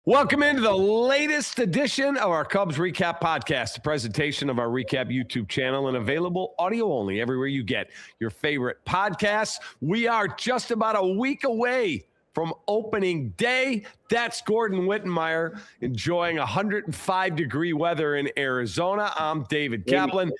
Welcome into the latest edition of our Cubs Recap Podcast, a presentation of our Recap YouTube channel and available audio only everywhere you get your favorite podcasts. We are just about a week away from opening day. That's Gordon Wittenmeyer enjoying 105-degree weather in Arizona. I'm David Kaplan.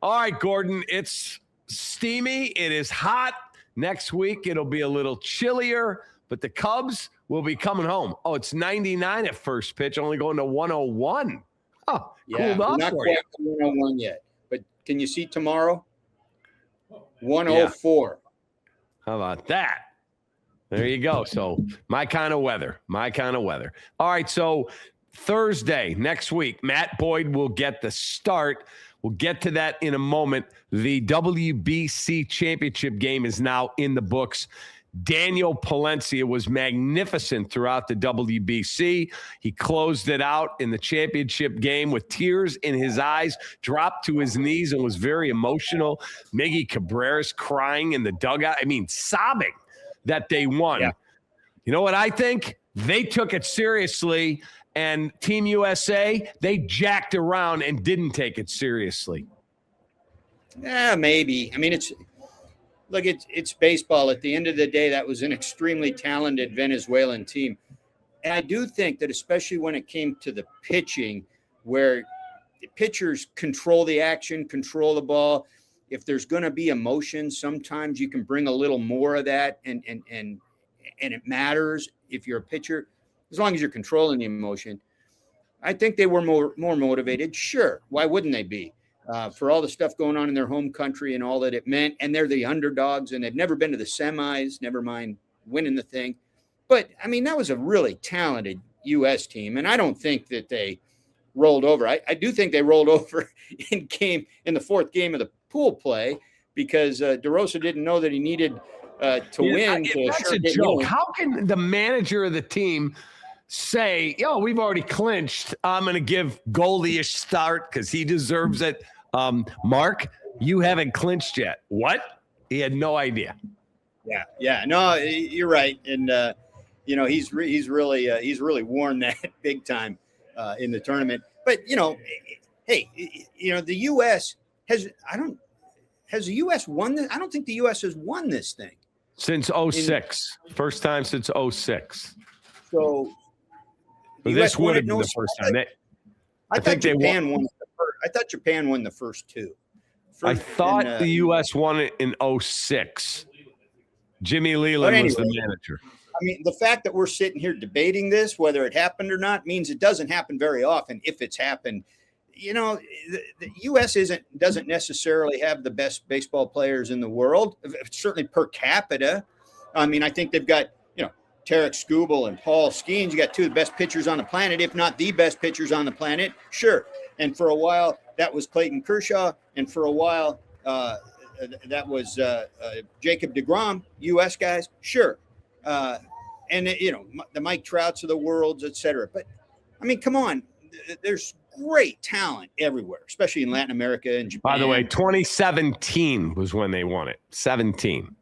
All right, Gordon, it's steamy. It is hot. Next week, it'll be a little chillier, but the Cubs will be coming home. Oh, it's 99 at first pitch, only going to 101. Oh, yeah, cooled off not for quite you. 101 yet, but can you see tomorrow? 104. Yeah. How about that? There you go. So my kind of weather. All right, so Thursday, next week, Matt Boyd will get the start. We'll get to that in a moment. The WBC championship game is now in the books. Daniel Palencia was magnificent throughout the WBC. He closed it out in the championship game with tears in his eyes, dropped to his knees and was very emotional. Miggy Cabrera's crying in the dugout. I mean, sobbing that they won. Yeah. You know what I think? They took it seriously, and Team USA, they jacked around and didn't take it seriously. Yeah, maybe. I mean, it's baseball. At the end of the day, that was an extremely talented Venezuelan team. And I do think that especially when it came to the pitching, where the pitchers control the action, control the ball, if there's going to be emotion, sometimes you can bring a little more of that, and it matters if you're a pitcher, as long as you're controlling the emotion. I think they were more motivated. Sure. Why wouldn't they be? For all the stuff going on in their home country and all that it meant. And they're the underdogs, and they've never been to the semis, never mind winning the thing. But, I mean, that was a really talented U.S. team, and I don't think that they rolled over. I do think they rolled over in the fourth game of the pool play because DeRosa didn't know that he needed to win. That's a joke. How can the manager of the team say, we've already clinched, I'm going to give Goldie a start because he deserves it? Mark, you haven't clinched yet. What? He had no idea. Yeah. No, you're right. And, he's really worn that big time in the tournament. But, hey, the U.S. has the U.S. won this? I don't think the U.S. has won this thing. Since 06. First time since 06. So this would have been the first time. I thought Japan won. I thought Japan won the first two. I thought the U.S. won it in 06. Jimmy Leland was the manager. I mean, the fact that we're sitting here debating this, whether it happened or not, means it doesn't happen very often. If it's happened, the U.S. doesn't necessarily have the best baseball players in the world, certainly per capita. I mean, I think they've got, Tarek Skubal and Paul Skeens. You got two of the best pitchers on the planet, if not the best pitchers on the planet. Sure. And for a while, that was Clayton Kershaw. And for a while, that was Jacob deGrom, U.S. guys. Sure. And, the Mike Trouts of the world, et cetera. But, I mean, come on. There's great talent everywhere, especially in Latin America and Japan. By the way, 2017 was when they won it. 17.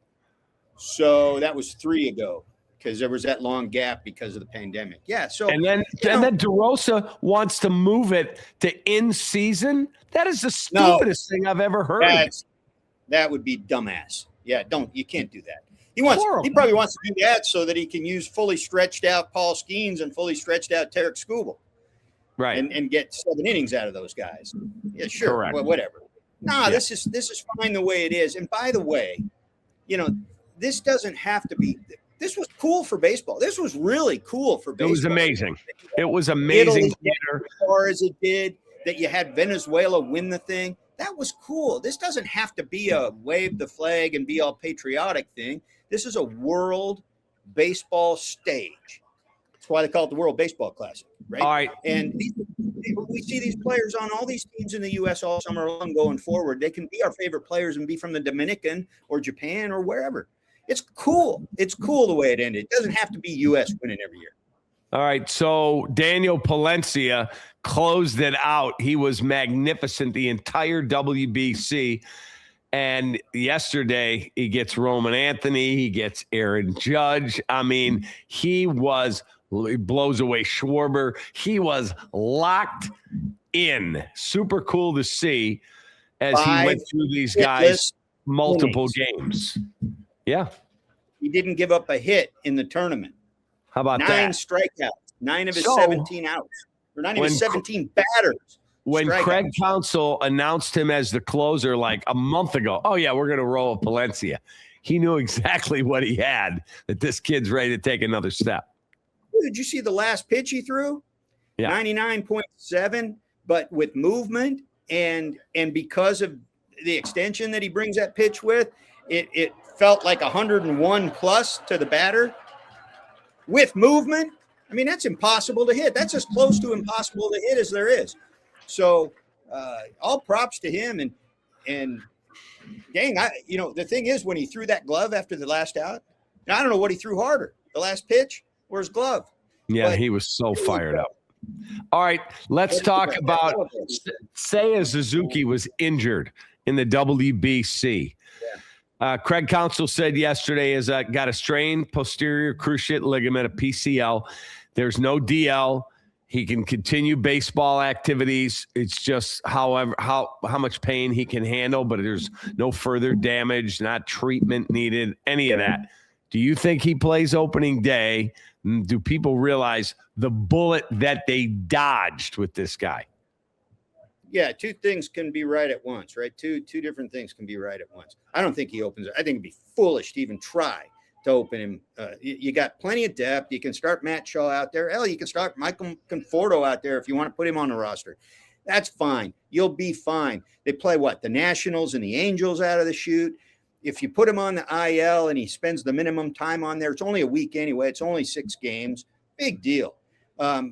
So that was 3 ago, because there was that long gap because of the pandemic. Yeah. So and then DeRosa wants to move it to in season. That is the stupidest thing I've ever heard. That would be dumbass. Yeah. You can't do that. He probably wants to do that so that he can use fully stretched out Paul Skeens and fully stretched out Tarek Skubal. Right. And get 7 innings out of those guys. Yeah, sure. Correct. Well, whatever. This is fine the way it is. And by the way, this doesn't have to be. This was cool for baseball. This was really cool for baseball. It was amazing. It was amazing. As far as it did, that you had Venezuela win the thing. That was cool. This doesn't have to be a wave the flag and be all patriotic thing. This is a world baseball stage. That's why they call it the World Baseball Classic, right? All right. And we see these players on all these teams in the U.S. all summer long going forward. They can be our favorite players and be from the Dominican or Japan or wherever. It's cool. It's cool the way it ended. It doesn't have to be U.S. winning every year. All right. So Daniel Palencia closed it out. He was magnificent the entire WBC. And yesterday he gets Roman Anthony. He gets Aaron Judge. I mean, he was He blows away Schwarber. He was locked in. Super cool to see as he went through these guys multiple games. Yeah. He didn't give up a hit in the tournament. How about 9 that? strikeouts, 9 of his 17 outs, or 9 of his 17 batters. When Craig Counsell announced him as the closer like a month ago, oh, yeah, we're going to roll with Palencia. He knew exactly what he had, that this kid's ready to take another step. Did you see the last pitch he threw? Yeah. 99.7, but with movement and because of the extension that he brings that pitch with, it felt like 101 plus to the batter. With movement, I mean, that's impossible to hit. That's as close to impossible to hit as there is. So all props to him. And dang, the thing is, when he threw that glove after the last out, and I don't know what he threw harder, the last pitch or his glove. Yeah, but he was so fired up. All right, let's talk about Seiya Suzuki was injured in the WBC. Craig Counsell said yesterday has got a strained posterior cruciate ligament, a PCL. There's no DL. He can continue baseball activities. It's just how much pain he can handle, but there's no further damage, not treatment needed, any of that. Do you think he plays opening day? Do people realize the bullet that they dodged with this guy? Yeah, two things can be right at once, right? Two different things can be right at once. I don't think he opens it. I think it'd be foolish to even try to open him. You got plenty of depth. You can start Matt Shaw out there. Hell, you can start Michael Conforto out there if you want to put him on the roster. That's fine. You'll be fine. They play the Nationals and the Angels out of the chute. If you put him on the IL and he spends the minimum time on there, it's only a week anyway. It's only 6 games. Big deal.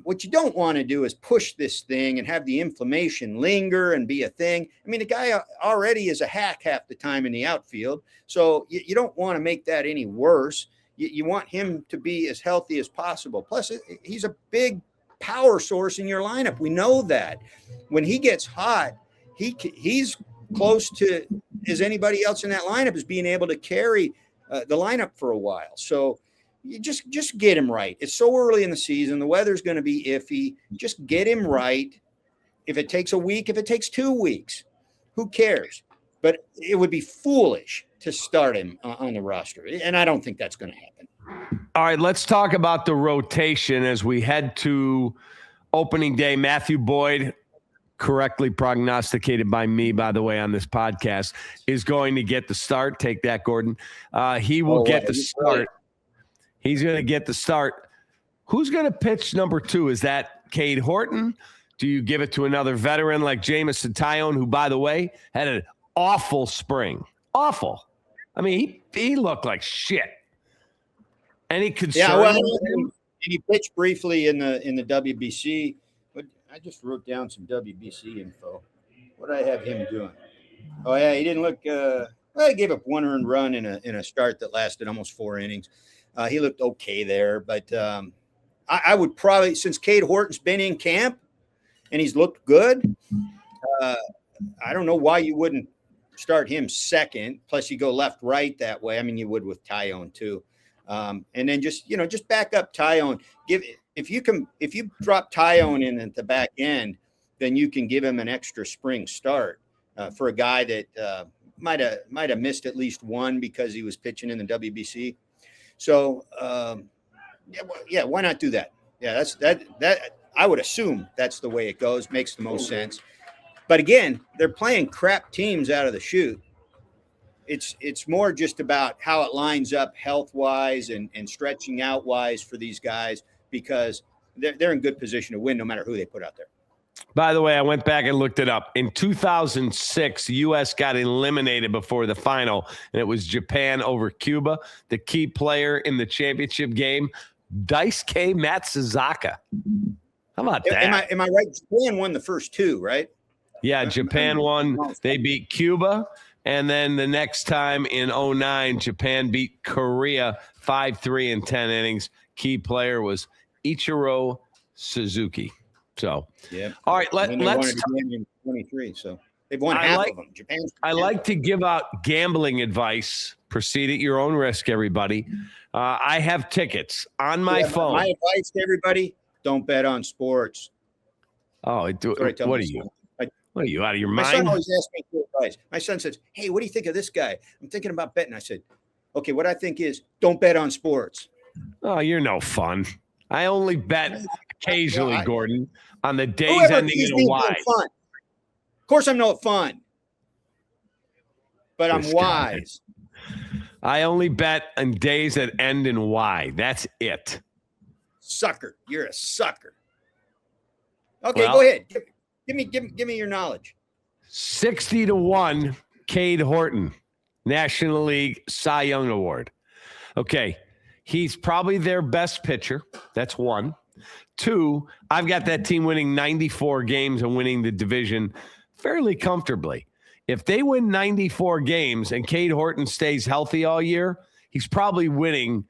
What you don't want to do is push this thing and have the inflammation linger and be a thing. I mean, the guy already is a hack half the time in the outfield. So you don't want to make that any worse. You want him to be as healthy as possible. Plus, he's a big power source in your lineup. We know that. When he gets hot, he's close to as anybody else in that lineup is being able to carry the lineup for a while. So you just get him right. It's so early in the season. The weather's going to be iffy. Just get him right. If it takes a week, if it takes 2 weeks, who cares? But it would be foolish to start him on the roster. And I don't think that's going to happen. All right, let's talk about the rotation as we head to opening day. Matthew Boyd, correctly prognosticated by me, by the way, on this podcast, is going to get the start. Take that, Gordon. He will get the start. He's going to get the start. Who's going to pitch number 2? Is that Cade Horton? Do you give it to another veteran like Jamison Tyone, who, by the way, had an awful spring? Awful. I mean, he looked like shit. Any concern? Yeah, well, he pitched briefly in the WBC. But I just wrote down some WBC info. What did I have him doing? Oh yeah, he didn't look. He gave up 1 earned run in a start that lasted almost 4 innings. He looked okay there, but I would probably, since Cade Horton's been in camp and he's looked good, I don't know why you wouldn't start him second. Plus, you go left, right that way. I mean, you would with Tyone too, and then just back up Tyone. If you drop Tyone in at the back end, then you can give him an extra spring start for a guy that might have missed at least one because he was pitching in the WBC. So, why not do that? Yeah, that I would assume that's the way it goes. Makes the most sense. But again, they're playing crap teams out of the chute. It's more just about how it lines up health-wise and stretching out-wise for these guys because they're in good position to win no matter who they put out there. By the way, I went back and looked it up. In 2006, the U.S. got eliminated before the final, and it was Japan over Cuba. The key player in the championship game, Daisuke Matsuzaka. How about that? Am I right? Japan won the first 2, right? Yeah, Japan won. They beat Cuba, and then the next time in 2009, Japan beat Korea 5-3 in 10 innings. Key player was Ichiro Suzuki. So, yeah. All right, let's in 23. So, They've won half of them. I like to give out gambling advice. Proceed at your own risk, everybody. I have tickets on my phone. My advice to everybody, don't bet on sports. Oh, what are you? What are you, out of your mind? My son always asks me for advice. My son says, hey, what do you think of this guy? I'm thinking about betting. I said, okay, what I think is don't bet on sports. Oh, you're no fun. I only bet occasionally, Gordon, on the days Whoever ending in a Y. Fun. Of course I'm not fun, but I'm wise. I only bet on days that end in Y. That's it. Sucker. You're a sucker. Okay, go ahead. Give me your knowledge. 60-1, Cade Horton, National League Cy Young Award. Okay, he's probably their best pitcher. That's one. Two, I've got that team winning 94 games and winning the division fairly comfortably. If they win 94 games and Cade Horton stays healthy all year, he's probably winning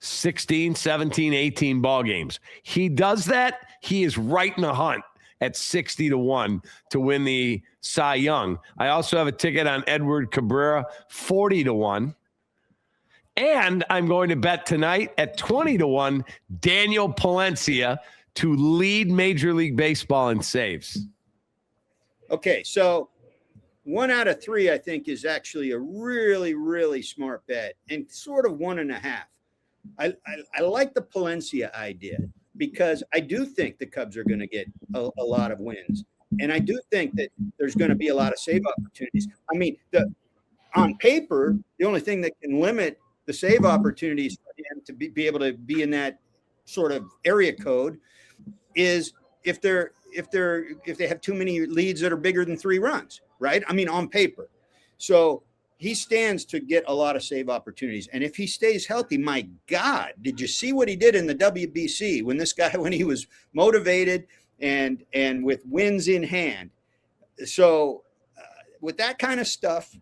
16, 17, 18 ball games. He does that, he is right in the hunt at 60-1 to win the Cy Young. I also have a ticket on Edward Cabrera, 40-1. And I'm going to bet tonight at 20-1, Daniel Palencia to lead Major League Baseball in saves. Okay, so 1 out of 3, I think, is actually a really, really smart bet, and sort of 1.5. I like the Palencia idea because I do think the Cubs are going to get a lot of wins. And I do think that there's going to be a lot of save opportunities. I mean, on paper, the only thing that can limit the save opportunities for him to be able to be in that sort of area code is if they have too many leads that are bigger than 3 runs, right? I mean, on paper. So he stands to get a lot of save opportunities. And if he stays healthy, my God, did you see what he did in the WBC when he was motivated and with wins in hand? So with that kind of stuff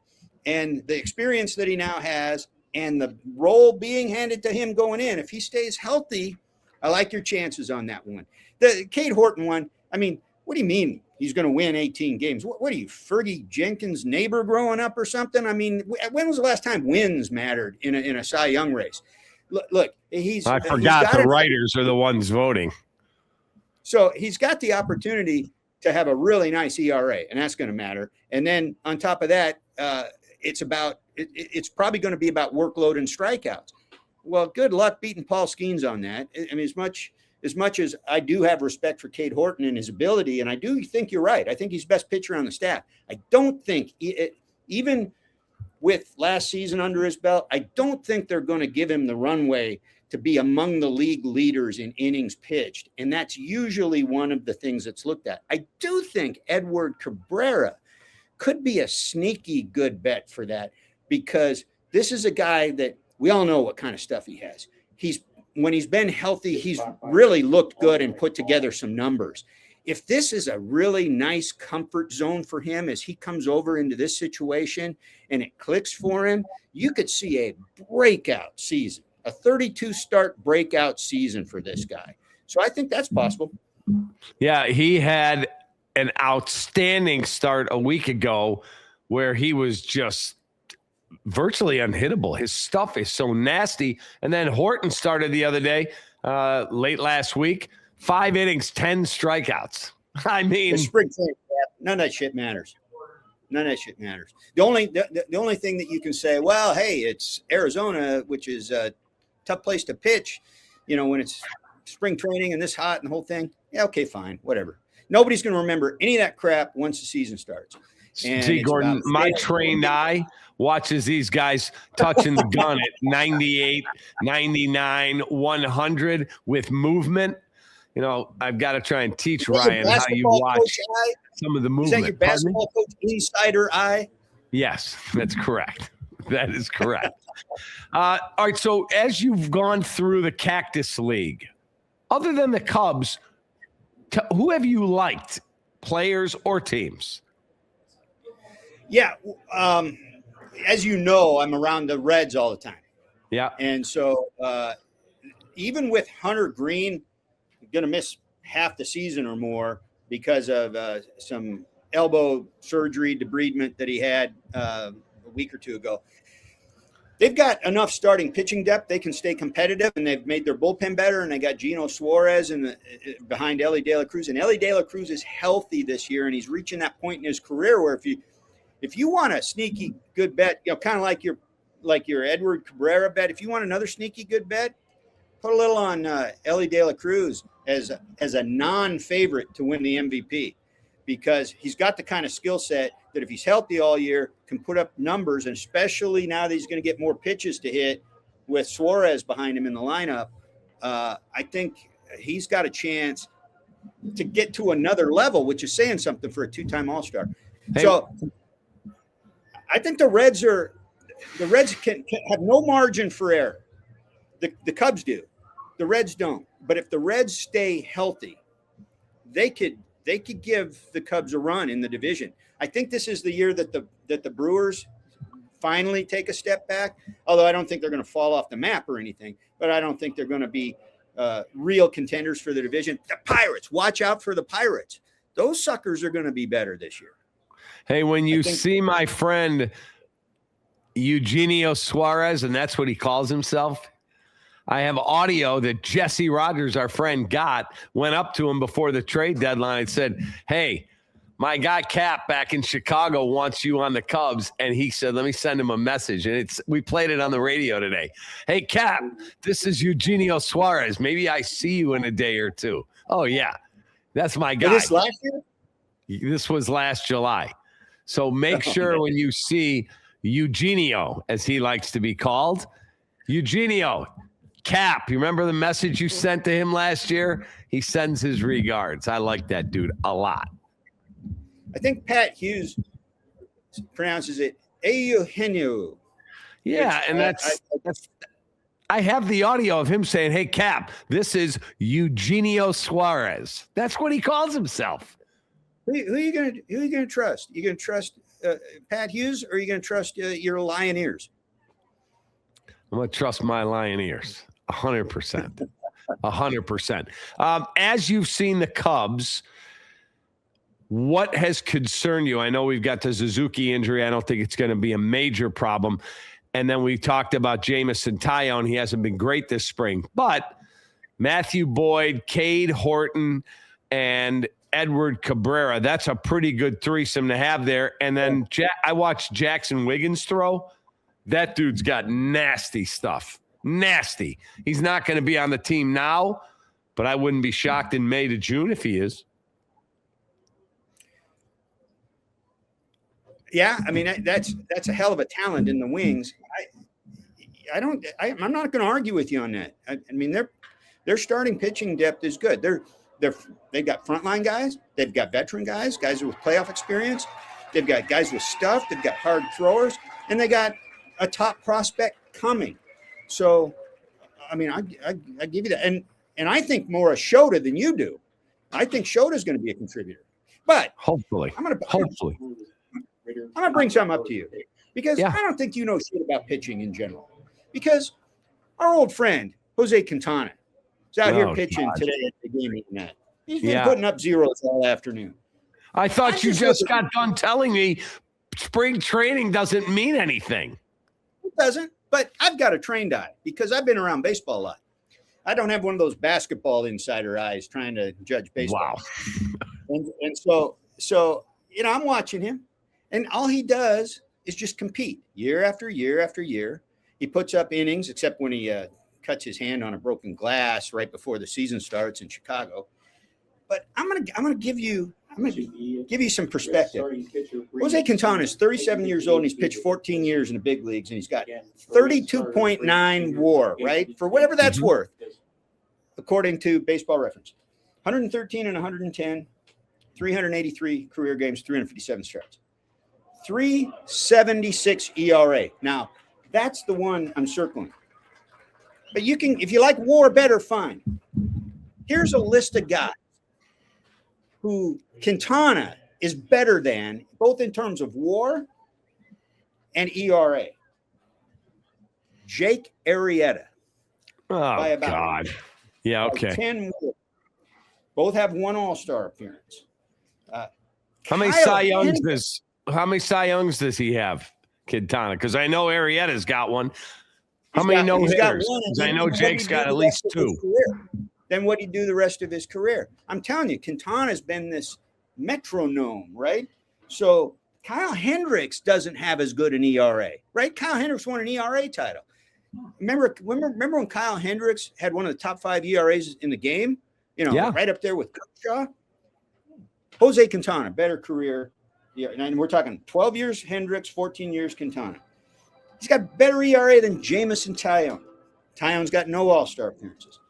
and the experience that he now has and the role being handed to him going in, if he stays healthy, I like your chances on that one. The Cade Horton one, I mean, what do you mean he's going to win 18 games? What are you, Fergie Jenkins' neighbor growing up or something? I mean, when was the last time wins mattered in a Cy Young race? Look, I forgot the writers are the ones voting. So he's got the opportunity to have a really nice ERA, and that's going to matter. And then on top of that, it's probably going to be about workload and strikeouts. Well, good luck beating Paul Skeens on that. I mean, as much as I do have respect for Cade Horton and his ability, and I do think you're right. I think he's best pitcher on the staff. I don't think, even with last season under his belt, I don't think they're going to give him the runway to be among the league leaders in innings pitched. And that's usually one of the things that's looked at. I do think Edward Cabrera could be a sneaky good bet for that, because this is a guy that we all know what kind of stuff he has. When he's been healthy, he's really looked good and put together some numbers. If this is a really nice comfort zone for him as he comes over into this situation and it clicks for him, you could see a breakout season, a 32 start breakout season for this guy. So I think that's possible. Yeah, he had an outstanding start a week ago where he was just virtually unhittable. His stuff is so nasty. And then Horton started the other day, late last week, 5 innings, 10 strikeouts. I mean, the spring training, none of that shit matters. None of that shit matters. The only thing that you can say, well, hey, it's Arizona, which is a tough place to pitch, when it's spring training and this hot and the whole thing. Yeah, okay, fine, whatever. Nobody's going to remember any of that crap once the season starts. And see, Gordon, my trained eye watches these guys touching the gun at 98, 99, 100 with movement. I've got to try and teach Ryan how you watch some of the movement. Is that your basketball coach insider eye? Yes, that's correct. That is correct. All right, so as you've gone through the Cactus League, other than the Cubs, who have you liked, players or teams? Yeah, as you know, I'm around the Reds all the time. Yeah. And so even with Hunter Green, going to miss half the season or more because of some elbow surgery, debridement that he had a week or two ago. They've got enough starting pitching depth. They can stay competitive, and they've made their bullpen better. And they got Gino Suarez behind Ellie De La Cruz. And Ellie De La Cruz is healthy this year, and he's reaching that point in his career where if you want a sneaky good bet, kind of like your Edward Cabrera bet, if you want another sneaky good bet, put a little on Ellie De La Cruz as a non-favorite to win the MVP, because he's got the kind of skill set that if he's healthy all year can put up numbers, and especially now that he's going to get more pitches to hit with Suarez behind him in the lineup. I think he's got a chance to get to another level, which is saying something for a two-time All-Star. Hey. So I think the Reds can have no margin for error. The Cubs do. The Reds don't. But if the Reds stay healthy, they could give the Cubs a run in the division. I think this is the year that the Brewers finally take a step back, although I don't think they're going to fall off the map or anything, but I don't think they're going to be real contenders for the division. The Pirates, watch out for the Pirates. Those suckers are going to be better this year. Hey, when you see my friend Eugenio Suarez, and that's what he calls himself, I have audio that Jesse Rogers, our friend, went up to him before the trade deadline and said, hey, my guy Cap back in Chicago wants you on the Cubs. And he said, let me send him a message. And we played it on the radio today. Hey, Cap, this is Eugenio Suarez. Maybe I see you in a day or two. Oh, yeah, that's my guy. This last year? This was last July. So make sure when you see Eugenio, as he likes to be called, Eugenio, Cap, you remember the message you sent to him last year? He sends his regards. I like that dude a lot. I think Pat Hughes pronounces it Eugenio. Yeah, and I have the audio of him saying, hey, Cap, this is Eugenio Suarez. That's what he calls himself. Who are you gonna trust? You gonna trust Pat Hughes, or are you gonna trust your lion ears? I'm gonna trust my lion ears, 100%, 100%. As you've seen the Cubs, what has concerned you? I know we've got the Suzuki injury. I don't think it's going to be a major problem. And then we talked about Jamison Tyone. He hasn't been great this spring, but Matthew Boyd, Cade Horton, and Edward Cabrera, that's a pretty good threesome to have there. And then I watched Jackson Wiggins throw. That dude's got nasty stuff. Nasty. He's not going to be on the team now, but I wouldn't be shocked in May to June if he is. Yeah, I mean, that's a hell of a talent in the wings. I'm not going to argue with you on that. I mean, their starting pitching depth is good. They've got frontline guys, they've got veteran guys with playoff experience, they've got guys with stuff, they've got hard throwers, and they got a top prospect coming. So, I mean, I give you that, and I think more of Shota than you do. I think Shota's going to be a contributor, but hopefully. I'm going to bring something up to you, because I don't think you know shit about pitching in general. Because our old friend, Jose Quintana, is out here pitching today at the game tonight. He's been putting up zeros all afternoon. I thought you just got done telling me spring training doesn't mean anything. It doesn't, but I've got a trained eye because I've been around baseball a lot. I don't have one of those basketball insider eyes trying to judge baseball. Wow. and so, I'm watching him. And all he does is just compete year after year after year. He puts up innings, except when he cuts his hand on a broken glass right before the season starts in Chicago. But I'm gonna give you some perspective. Jose Quintana is 37 years old, and he's pitched 14 years in the big leagues, and he's got 32.9 WAR, right? For whatever that's worth, according to Baseball Reference. 113 and 110, 383 career games, 357 starts. 3.76 ERA. Now, that's the one I'm circling. But you can, if you like WAR better, fine. Here's a list of guys who Quintana is better than, both in terms of WAR and ERA. Jake Arrieta. Oh, God. Yeah, okay. 10 more. Both have one All-Star appearance. How many Cy Youngs does he have, Quintana? Because I know Arrieta's got one. How many no-hitters? Because I know Jake's got at least 2. Then what do you do the rest of his career? I'm telling you, Quintana's been this metronome, right? So Kyle Hendricks doesn't have as good an ERA, right? Kyle Hendricks won an ERA title. Remember when Kyle Hendricks had one of the top 5 ERAs in the game? Right up there with Kershaw. Jose Quintana, better career. Yeah, and we're talking 12 years Hendricks, 14 years Quintana. He's got better ERA than Jamison Tyone. Tyone's got no all-star appearances.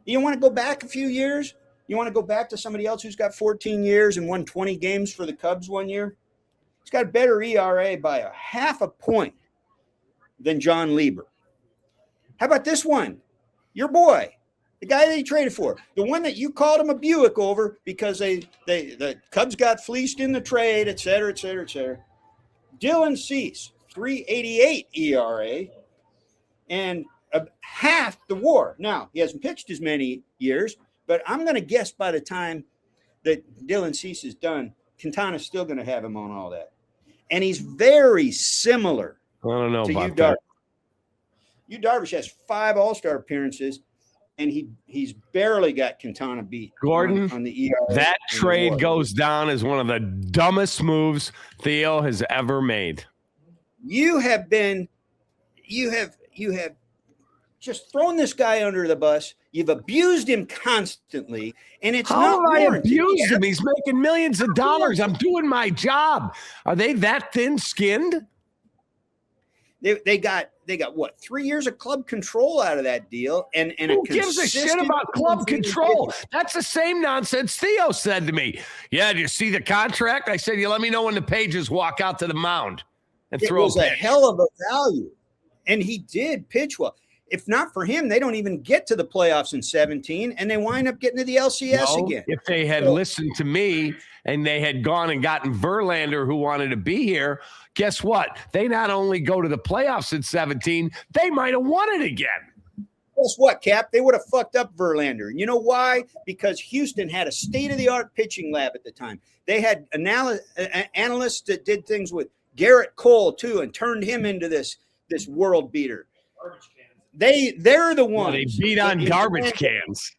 You want to go back a few years? You want to go back to somebody else who's got 14 years and won 20 games for the Cubs one year? He's got a better ERA by a half a point than John Lieber. How about this one? Your boy, the guy that he traded for, the one that you called him a Buick over because the Cubs got fleeced in the trade, et cetera, et cetera, et cetera. Dylan Cease, 3.88 ERA, and half the WAR. Now, he hasn't pitched as many years, but I'm going to guess by the time that Dylan Cease is done, Quintana's still going to have him on all that. And he's very similar I don't know to about Yu that. Darvish. Yu Darvish has 5 all-star appearances, and he's barely got Quintana beat. Gordon, on the ERA. That trade goes down as one of the dumbest moves Theo has ever made. You have just thrown this guy under the bus. You've abused him constantly, and it's How not have I warranted. abused him? He's making millions of dollars. I'm doing my job. Are they that thin-skinned? They got what, 3 years of club control out of that deal, and Who gives a shit about club control? That's the same nonsense Theo said to me. Yeah, do you see the contract? I said, you let me know when the pages walk out to the mound and It throw was a hell of a value, and he did pitch well. If not for him, they don't even get to the playoffs in 17, and they wind up getting to the LCS again. If they had listened to me and they had gone and gotten Verlander, who wanted to be here, guess what? They not only go to the playoffs in 17, they might have won it again. Guess what, Cap? They would have fucked up Verlander. You know why? Because Houston had a state-of-the-art pitching lab at the time. They had analysts that did things with Garrett Cole, too, and turned him into this world beater. They're the ones. They beat on garbage cans.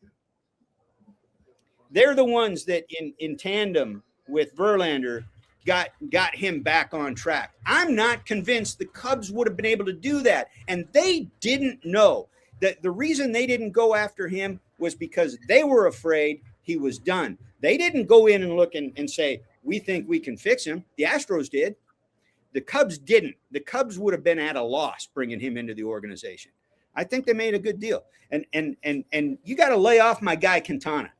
They're the ones that in tandem with Verlander got him back on track. I'm not convinced the Cubs would have been able to do that. And they didn't know that the reason they didn't go after him was because they were afraid he was done. They didn't go in and look and say, we think we can fix him. The Astros did. The Cubs didn't. The Cubs would have been at a loss bringing him into the organization. I think they made a good deal. And you got to lay off my guy Quintana.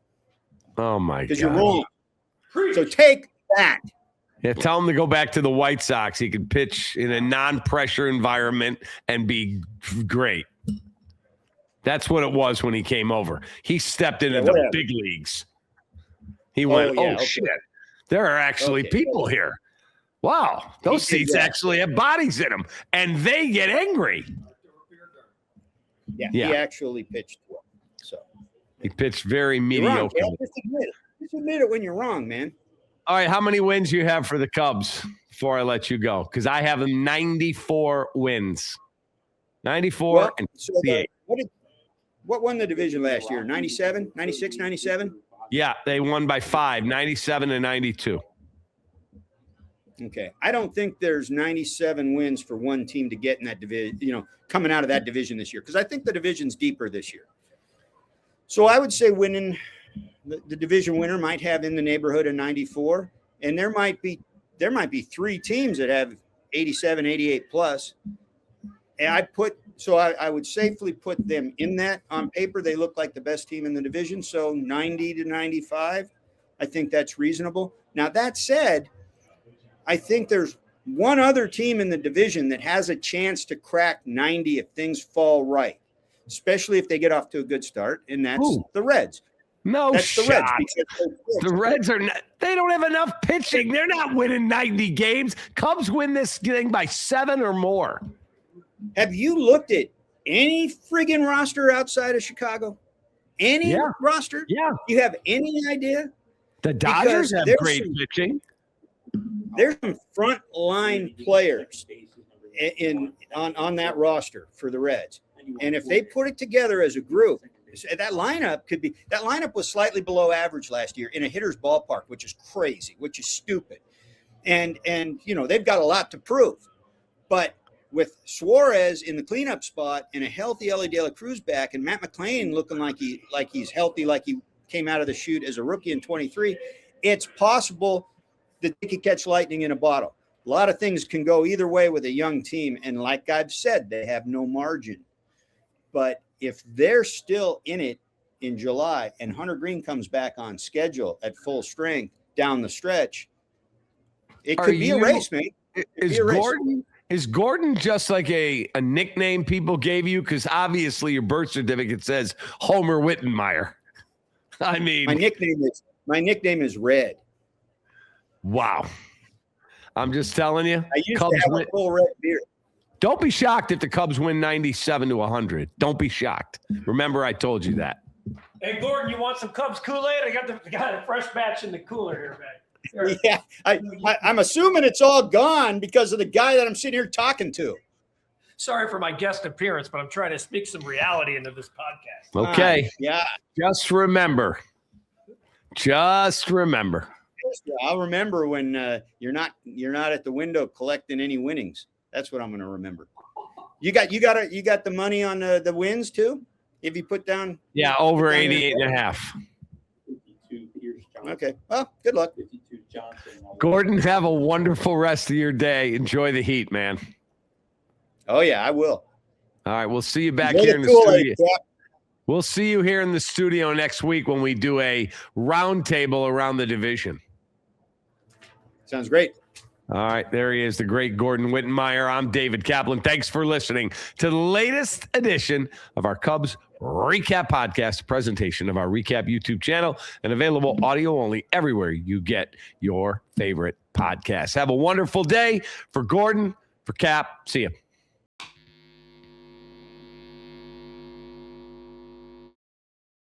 Oh, my God. Because you're wrong. So take that. Yeah, tell him to go back to the White Sox. He can pitch in a non-pressure environment and be great. That's what it was when he came over. He stepped into the big leagues. He went, shit, there are actually people here. Wow, those seats actually have bodies in them, and they get angry. Yeah, he actually pitched well. So he pitched very mediocre. Just admit it when you're wrong, man. All right, how many wins you have for the Cubs before I let you go? Because I have them 94 wins. 94 and 68. What won the division last year? 97, 96, 97? Yeah, they won by 5, 97 and 92. Okay. I don't think there's 97 wins for one team to get in that division, coming out of that division this year, because I think the division's deeper this year. So I would say winning the division winner might have in the neighborhood of 94, and there might be 3 teams that have 87, 88 plus. And I would safely put them in that. On paper, they look like the best team in the division. So 90 to 95, I think that's reasonable. Now, that said, I think there's one other team in the division that has a chance to crack 90 if things fall right, especially if they get off to a good start, and that's the Reds. That's the Reds. The Reds they don't have enough pitching. They're not winning 90 games. Cubs win this thing by 7 or more. Have you looked at any friggin' roster outside of Chicago? Any roster? Yeah. You have any idea? The Dodgers have great pitching. There's some front line players on that roster for the Reds. And if they put it together as a group, that lineup was slightly below average last year in a hitter's ballpark, which is crazy, which is stupid. And they've got a lot to prove. But with Suarez in the cleanup spot and a healthy Ellie De La Cruz back and Matt McLain looking like he's healthy, like he came out of the chute as a rookie in 23, it's possible that they could catch lightning in a bottle. A lot of things can go either way with a young team. And like I've said, they have no margin. But if they're still in it in July and Hunter Green comes back on schedule at full strength down the stretch, it could be a race, mate. Is Gordon just like a nickname people gave you? Because obviously your birth certificate says Homer Wittenmeyer. I mean, my nickname is Red. Wow. I'm just telling you. I used to have a full red beard. Don't be shocked if the Cubs win 97-100. Don't be shocked. Remember, I told you that. Hey, Gordon, you want some Cubs Kool-Aid? I got a fresh batch in the cooler here, man. Yeah, I'm assuming it's all gone because of the guy that I'm sitting here talking to. Sorry for my guest appearance, but I'm trying to speak some reality into this podcast. Okay. Yeah. Just remember. I'll remember when you're not at the window collecting any winnings. That's what I'm going to remember. You got the money on the wins too? If you put down. Yeah, over 88.5. Okay. Well, good luck. Gordon, have a wonderful rest of your day. Enjoy the heat, man. Oh yeah, I will. All right, we'll see you back here in the studio. We'll see you here in the studio next week when we do a roundtable around the division. Sounds great. All right, there he is, the great Gordon Wittenmeyer. I'm David Kaplan. Thanks for listening to the latest edition of our Cubs Recap Podcast, a presentation of our Recap YouTube channel, and available audio only everywhere you get your favorite podcasts. Have a wonderful day. For Gordon, for Cap, see you.